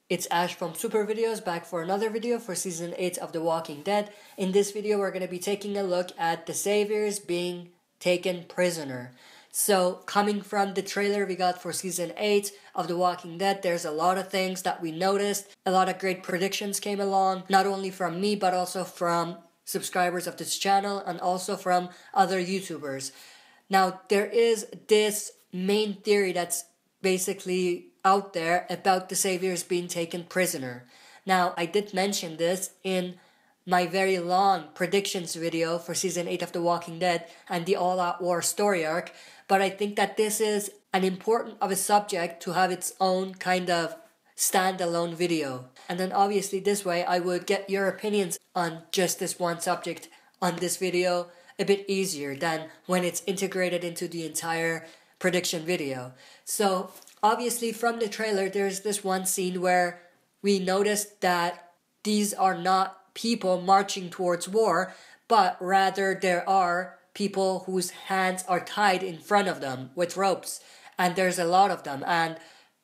It's Ash from Super Videos back for another video for Season 8 of The Walking Dead. In this video, we're going to be taking a look at the Saviors being taken prisoner. So, coming from the trailer we got for Season 8 of The Walking Dead, there's a lot of things that we noticed. A lot of great predictions came along, not only from me, but also from subscribers of this channel and also from other YouTubers. Now, there is this main theory that's basically out there about the Saviors being taken prisoner. Now, I did mention this in my very long predictions video for Season 8 of The Walking Dead and the All-Out War story arc, but I think that this is an important of a subject to have its own kind of standalone video. And then obviously this way I would get your opinions on just this one subject on this video a bit easier than when it's integrated into the entire prediction video. So obviously from the trailer there's this one scene where we noticed that these are not people marching towards war, but rather there are people whose hands are tied in front of them with ropes, and there's a lot of them. And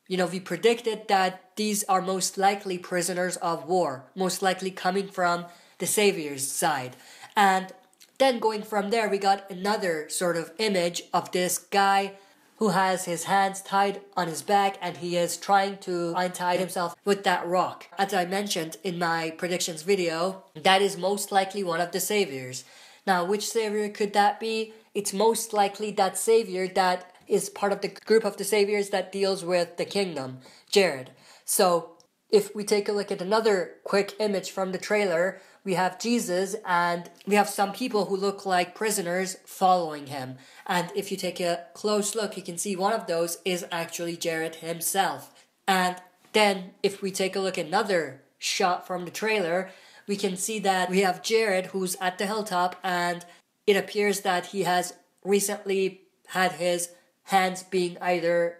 we predicted that these are most likely prisoners of war, most likely coming from the Savior's side. And then going from there, we got another sort of image of this guy who has his hands tied on his back and he is trying to untie himself with that rock. As I mentioned in my predictions video, that is most likely one of the Saviors. Now, which Savior could that be? It's most likely that Savior that is part of the group of the Saviors that deals with the kingdom, Jared. So, if we take a look at another quick image from the trailer, we have Jesus and we have some people who look like prisoners following him. And if you take a close look, you can see one of those is actually Jared himself. And then if we take a look at another shot from the trailer, we can see that we have Jared who's at the hilltop, and it appears that he has recently had his hands being either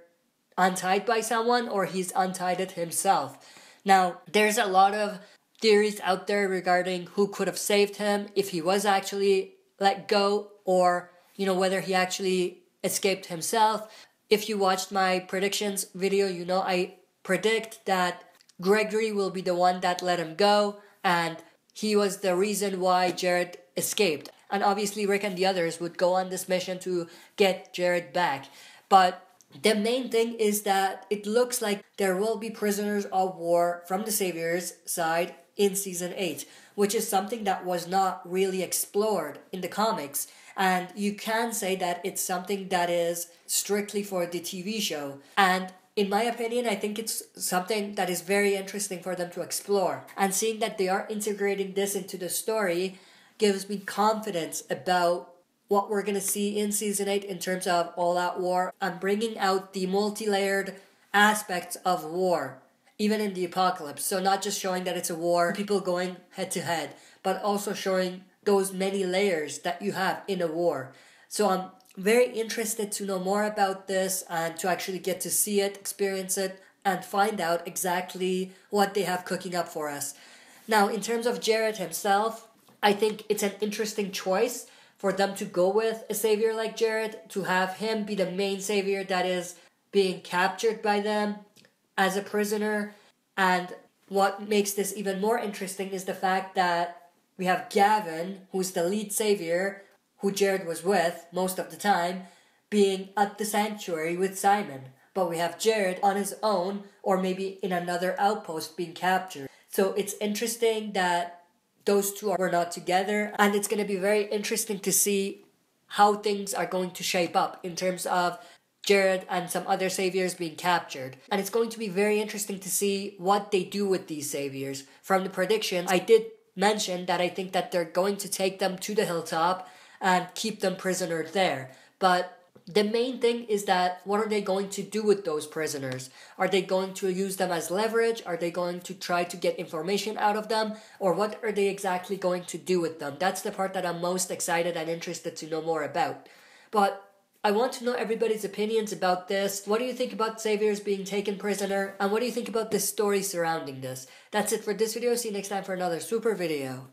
untied by someone or he's untied it himself. Now, there's a lot of theories out there regarding who could have saved him, if he was actually let go, or whether he actually escaped himself. If you watched my predictions video, I predict that Gregory will be the one that let him go, and he was the reason why Jared escaped. And obviously Rick and the others would go on this mission to get Jared back. But the main thing is that it looks like there will be prisoners of war from the Savior's side in Season 8, which is something that was not really explored in the comics. And you can say that it's something that is strictly for the TV show. And in my opinion, I think it's something that is very interesting for them to explore. And seeing that they are integrating this into the story gives me confidence about what we're going to see in Season 8 in terms of all-out war and bringing out the multi-layered aspects of war, even in the apocalypse. So not just showing that it's a war, people going head-to-head, but also showing those many layers that you have in a war. So I'm very interested to know more about this and to actually get to see it, experience it, and find out exactly what they have cooking up for us. Now, in terms of Jared himself, I think it's an interesting choice for them to go with a Savior like Jared, to have him be the main Savior that is being captured by them as a prisoner. And what makes this even more interesting is the fact that we have Gavin, who's the lead Savior, who Jared was with most of the time, being at the sanctuary with Simon. But we have Jared on his own, or maybe in another outpost being captured. So it's interesting that those two were not together, and it's going to be very interesting to see how things are going to shape up in terms of Jared and some other Saviors being captured. And it's going to be very interesting to see what they do with these Saviors. From the predictions, I did mention that I think that they're going to take them to the hilltop and keep them prisoner there. But the main thing is that what are they going to do with those prisoners? Are they going to use them as leverage? Are they going to try to get information out of them? Or what are they exactly going to do with them? That's the part that I'm most excited and interested to know more about. But I want to know everybody's opinions about this. What do you think about Saviors being taken prisoner? And what do you think about the story surrounding this? That's it for this video. See you next time for another super video.